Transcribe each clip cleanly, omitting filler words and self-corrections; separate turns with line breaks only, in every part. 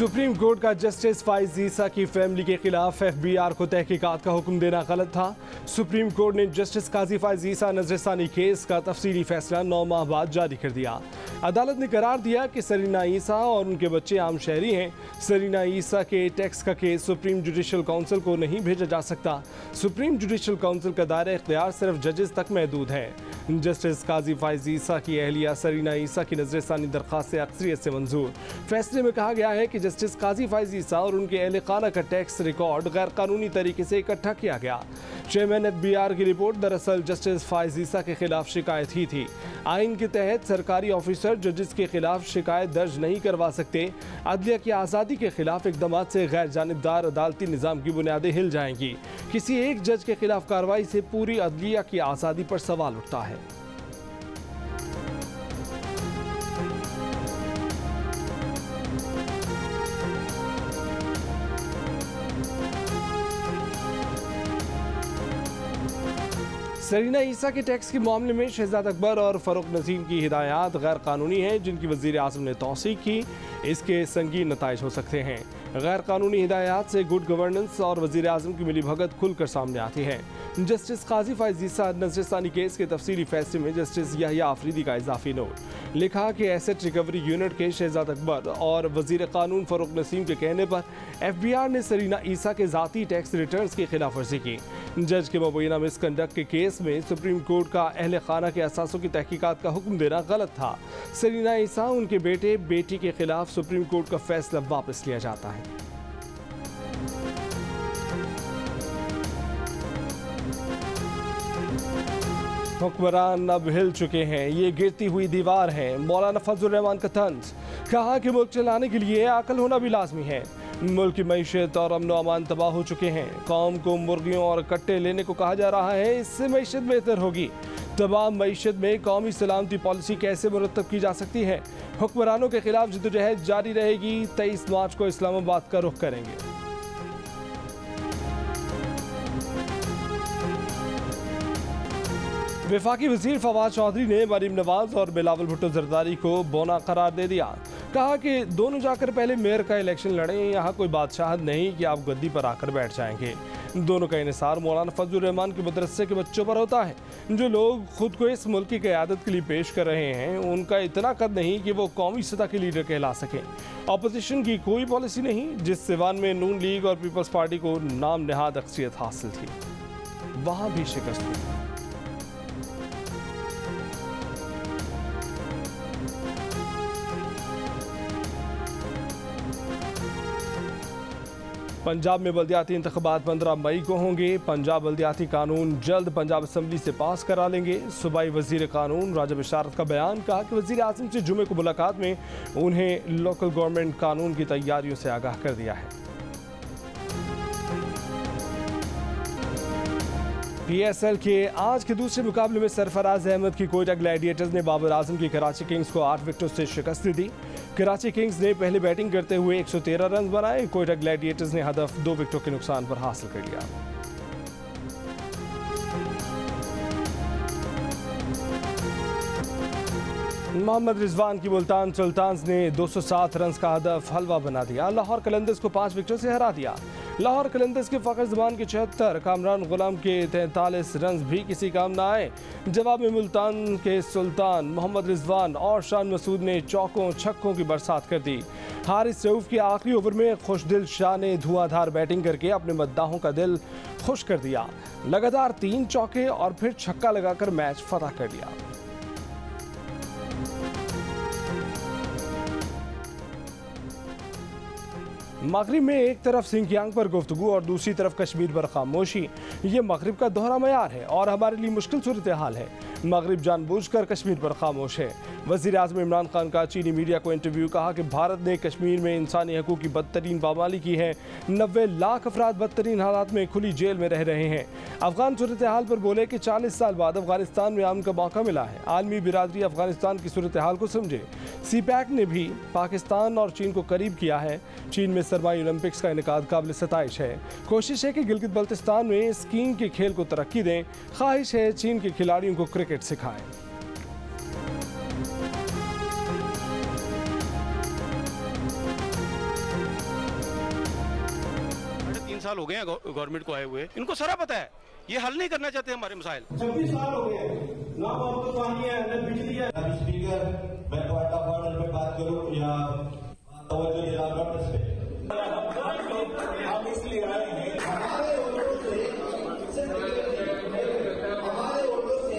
Supreme court का justice फाइज ईसा की family के खिलाफ FBI को तहकीकात का हुक्म देना गलत था। सुप्रीम कोर्ट ने जस्टिस काजी फाइज ईसा नजरसानी केस का तफसीली फैसला 9 माह बाद जारी कर दिया। अदालत ने करार दिया कि सरीना ईसा और उनके बच्चे आम शहरी हैं। सरीना ईसा के टैक्स का केस सुप्रीम जुडिशल काउंसिल को नहीं भेजा जा सकता। सुप्रीम जुडिशल काउंसिल का दायरा इख्तियार सिर्फ जजेस तक महदूद है। जस्टिस काजी फाइज ईसा की अहलिया सरीना ईसा की नजरसानी दरख्वास्त अक्सरियत से मंजूर। फैसले में कहा गया है कि जस्टिस काजी फाइज ईसा और उनके अहले खाना का टैक्स रिकॉर्ड गैर कानूनी तरीके से इकट्ठा किया गया। चेयरमैन FBI की रिपोर्ट दरअसल जस्टिस फाइज ईसा के खिलाफ शिकायत ही थी। आइन के तहत सरकारी ऑफिसर जजेस के खिलाफ शिकायत दर्ज नहीं करवा सकते। अदलिया की आज़ादी के खिलाफ इकदाम से गैर जानिबदार अदालती निज़ाम की बुनियादें हिल जाएंगी। किसी एक जज के खिलाफ कार्रवाई से पूरी अदलिया की आज़ादी पर सवाल उठता है। सरीना ईसा के टैक्स के मामले में शहजाद अकबर और फ़ारूक नसीम की हिदायत गैर कानूनी हैं, जिनकी वज़ीर आज़म ने तौसीक की। इसके संगीन नताइज हो सकते हैं। गैर कानूनी हिदायत से गुड गवर्नेंस और वज़ीर आज़म की मिली भगत खुलकर सामने आती है। जस्टिस काजी फाइज ईसा नजरसानी केस के तफसीली फैसले में जस्टिस याहिया आफरीदी का इजाफी नोट लिखा कि एसेट रिकवरी यूनिट के शहजाद अकबर और वज़ीर कानून फ़ारूक नसीम के कहने पर FBI ने सरीना ईसा के ज़ाती टैक्स रिटर्न्स की खिलाफ वर्जी की। जज के मुबैना मिसकंडक्ट के केस में सुप्रीम कोर्ट का अहले खाना के असासों की तहकीकात का हुक्म देना गलत था। सरीना ईसा उनके बेटे बेटी के खिलाफ सुप्रीम कोर्ट का फैसला वापस लिया जाता है। हुक्मरान अब हिल चुके हैं, ये गिरती हुई दीवार है। मौलाना फजल रहमान का तंज, कहा कि मुल्क चलाने के लिए अकल होना भी लाजमी है। मुल्क की मईशत और अमन अमान तबाह हो चुके हैं। कौम को मुर्गियों और कट्टे लेने को कहा जा रहा है, इससे मईशत बेहतर होगी। तमाम मईशत में कौमी सलामती पॉलिसी कैसे मुरतब की जा सकती है। हुक्मरानों के खिलाफ जद्दोजहद जारी रहेगी। 23 मार्च को इस्लामाबाद का रुख करेंगे। वफाकी वज़ीर फवाद चौधरी ने मरीम नवाज और बिलावल भुट्टो जरदारी को बोना करार दे दिया। कहा कि दोनों जाकर पहले मेयर का इलेक्शन लड़ें। यहाँ कोई बादशाहत नहीं कि आप गद्दी पर आकर बैठ जाएंगे। दोनों का इन्हिसार मौलाना फजल रहमान के मदरसे के बच्चों पर होता है। जो लोग खुद को इस मुल्क की क़यादत के लिए पेश कर रहे हैं, उनका इतना कद नहीं कि वो कौमी सतह के लीडर कहला सकें। अपोजिशन की कोई पॉलिसी नहीं, जिस सिवान में नून लीग और पीपल्स पार्टी को नाम नहाद अक्सरियत हासिल थी, वहाँ भी शिकस्त हुई। पंजाब में बल्दियाती इंतखाबात 15 मई को होंगे। पंजाब बल्दियाती कानून जल्द पंजाब असम्बली से पास करा लेंगे। सूबाई वजीर कानून राजा बिशारत का बयान, कहा कि वजीर आज़म से जुमे को मुलाकात में उन्हें लोकल गवर्नमेंट कानून की तैयारियों से आगाह कर दिया है। PSL के आज के दूसरे मुकाबले में सरफराज अहमद की कोयटा ग्लैडिएटर्स ने बाबर आजम की कराची किंग्स को 8 विकेटों से शिकस्त दी। कराची किंग्स ने पहले बैटिंग करते हुए 113 रन बनाए। कोयटा ग्लैडिएटर्स ने हदफ 2 विकेटों के नुकसान पर हासिल कर लिया। मोहम्मद रिजवान की मुल्तान सुल्तान्स ने 207 रन का हदफ हलवा बना दिया। लाहौर कलंदर्स को 5 विकेटों से हरा दिया। लाहौर कलंदर्स के फ़खर जमान के 76, कामरान गुलाम के 43 रन भी किसी काम ना आए। जवाब में मुल्तान के सुल्तान मोहम्मद रिजवान और शान मसूद ने चौकों छक्कों की बरसात कर दी। हारिस रऊफ के आखिरी ओवर में खुशदिल शाह ने धुआंधार बैटिंग करके अपने मद्दाहों का दिल खुश कर दिया। लगातार 3 चौके और फिर छक्का लगाकर मैच फतह कर लिया। मगरिब में एक तरफ सिंकियांग पर गुफ्तगू और दूसरी तरफ कश्मीर पर खामोशी, ये मगरिब का दोहरा मयार है और हमारे लिए मुश्किल सूरत हाल है। मगरिब जानबूझकर कश्मीर पर खामोश है। वज़ीर आज़म इमरान खान का चीनी मीडिया को इंटरव्यू, कहा कि भारत ने कश्मीर में इंसानी हकूक़ की बदतरीन पामाली की है। 90 लाख अफराद बदतरीन हालात में खुली जेल में रह रहे हैं। अफगान सूरत हाल पर बोले कि 40 साल बाद अफगानिस्तान में अमन का मौका मिला है। आलमी बिरादरी अफगानिस्तान की सूरत हाल को समझे। CPAC ने भी पाकिस्तान और चीन को करीब किया है। चीन में सरमाई ओलंपिक्स का इनेकाद काबिल सताइश है। कोशिश है कि गिलगित बल्तिस्तान में स्कीइंग के खेल को तरक्की दें। ख्वाहिश है चीन के खिलाड़ियों को क्रिकेट सिखाएं।
3 साल हो गए हैं गवर्नमेंट को आए हुए, इनको सारा पता है, ये हल नहीं करना चाहते हमारे मसाइल।
26 साल हो गए, ना आपको पानी है, ना बिजली है। स्पीकर, मैं पॉइंट ऑफ ऑर्डर पे बात करूं या तवज्जो दिला नोटिस पे, हम इसलिए आए हैं हमारे वोटों से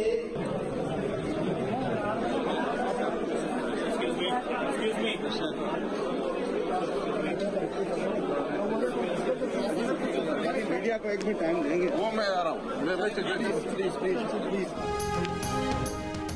मीडिया को एक भी टाइम देंगे, वो मैं आ रहा हूँ, प्लीज।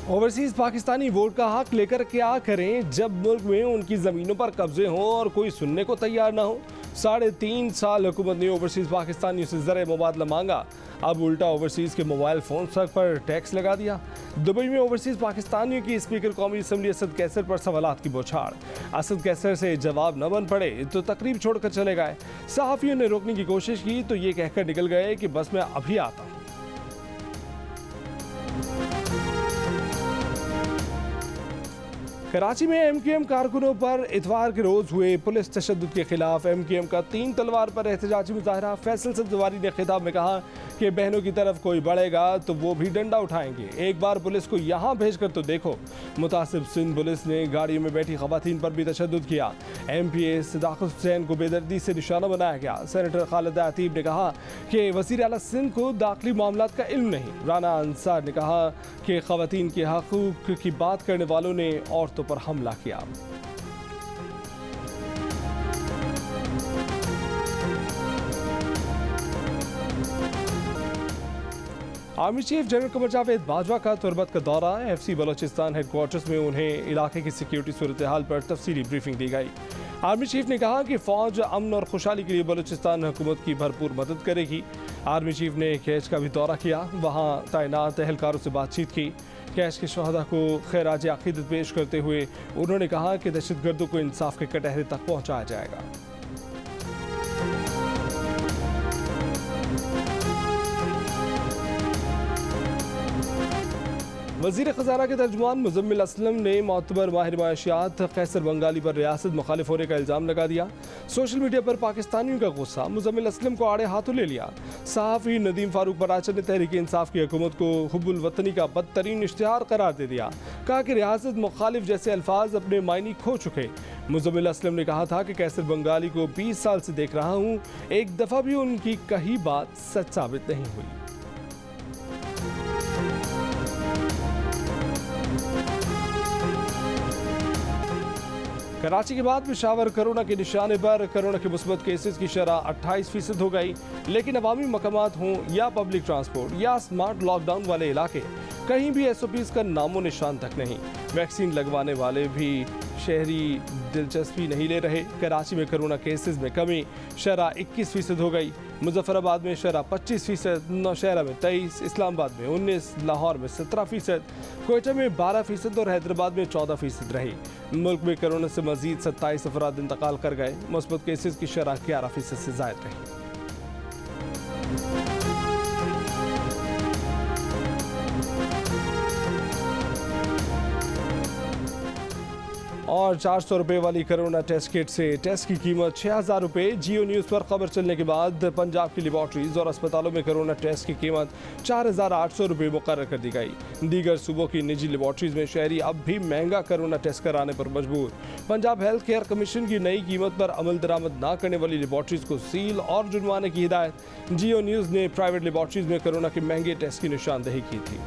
ओवरसीज पाकिस्तानी वोट का हक लेकर क्या करें जब मुल्क में उनकी ज़मीनों पर कब्जे हों और कोई सुनने को तैयार ना हो। 3.5 साल हुकूमत ने ओवरसीज पाकिस्तानियों से ज़र मुबादला मांगा, अब उल्टा ओवरसीज के मोबाइल फ़ोन तक पर टैक्स लगा दिया। दुबई में ओवरसीज पाकिस्तानियों की स्पीकर कौमी असम्बली असद कैसर पर सवालात की बौछार। असद कैसर से जवाब न बन पड़े तो तकरीब छोड़कर चले गए। सहाफ़ियों ने रोकने की कोशिश की तो ये कहकर निकल गए कि बस मैं अभी आता हूँ। कराची में एमक्यूएम कारकुनों पर इतवार के रोज हुए पुलिस तशद्दुद के खिलाफ एमक्यूएम का 3 तलवार पर एहतजाजी मुजाहरा। फैसल सब्जवारी ने खिताब में कहा कि बहनों की तरफ कोई बढ़ेगा तो वो भी डंडा उठाएंगे, एक बार पुलिस को यहाँ भेज कर तो देखो। मुतासिब सिंध पुलिस ने गाड़ियों में बैठी खवातीन पर भी तशद्दुद किया। MPA सदाकत हुसैन को बेदर्दी से निशाना बनाया गया। सेनेटर खालिद अतीब ने कहा कि वज़ीर आला सिंध को दाखिली मामलात का इल्म नहीं। राना अंसार ने कहा कि खवातीन के हकूक़ की बात करने वालों ने औरतों पर हमला किया। Army chief general Qamar Javed Bajwa का तुरबत का दौरा। FC बलोचिस्तान हेडक्वार्टर्स में उन्हें इलाके की सिक्योरिटी सूरत हाल पर तफसीली ब्रीफिंग दी गई। आर्मी चीफ ने कहा कि फ़ौज अमन और खुशहाली के लिए बलोचिस्तान हुकूमत की भरपूर मदद करेगी। आर्मी चीफ ने कैश का भी दौरा किया, वहाँ तैनात एहलकारों से बातचीत की। कैश के शहदा को खैराज अक़ीदत पेश करते हुए उन्होंने कहा कि दहशतगर्दों को इंसाफ के कटहरे तक पहुँचाया जाएगा। वज़ीर ख़ज़ाना के तर्जुमान मुज़म्मिल असलम ने मोतबर माहिर माशियात कैसर बंगाली पर रियासत मुखालिफ होने का इल्ज़ाम लगा दिया। सोशल मीडिया पर पाकिस्तानियों का गुस्सा, मुज़म्मिल असलम को आड़े हाथों ले लिया। सहाफ़ी नदीम फारूक बराचर ने तहरीक इंसाफ की हुकूमत को हुब्बुल वतनी का बदतरीन इश्तिहार करार दे दिया। कहा कि रियासत मुखालिफ जैसे अल्फाज अपने मायने खो चुके। मुज़म्मिल असलम ने कहा था कि कैसर बंगाली को 20 साल से देख रहा हूँ, एक दफ़ा भी उनकी कही बात सच साबित नहीं हुई। कराची के बाद पेशावर कोरोना के निशाने पर। कोरोना के मुस्बत केसेस की शरह 28% हो गई, लेकिन अवामी मकामात हों या पब्लिक ट्रांसपोर्ट या स्मार्ट लॉकडाउन वाले इलाके, कहीं भी SOPs का नामो निशान तक नहीं। वैक्सीन लगवाने वाले भी शहरी दिलचस्पी नहीं ले रहे। कराची में कोरोना केसेस में कमी, शरह 21% हो गई। मुजफ्फराबाद में शरह 25%, नौशहरा में 23%, इस्लामाबाद में 19%, लाहौर में 17%, कोयटा में 12% और हैदराबाद में 14% रही। मुल्क में कोरोना से मजीद 27 अफराद इंतकाल कर गए। मुस्बत केसेस की शरह 11% से ज़ायद रही। और 400 रुपये वाली कोरोना टेस्ट किट से टेस्ट की कीमत 6000 रुपये। जियो न्यूज़ पर खबर चलने के बाद पंजाब की लेबॉर्ट्रीज और अस्पतालों में कोरोना टेस्ट की कीमत 4800 रुपये मुकर्रर कर दी गई। दीगर सूबों की निजी लेबॉर्ट्रीज में शहरी अब भी महंगा कोरोना टेस्ट कराने पर मजबूर। पंजाब हेल्थ केयर कमीशन की नई कीमत पर अमल दरामद न करने वाली लेबॉर्ट्रीज को सील और जुर्माने की हिदायत। जियो न्यूज़ ने प्राइवेट लेबॉर्ट्रीज में कोरोना के महंगे टेस्ट की निशानदेही की थी।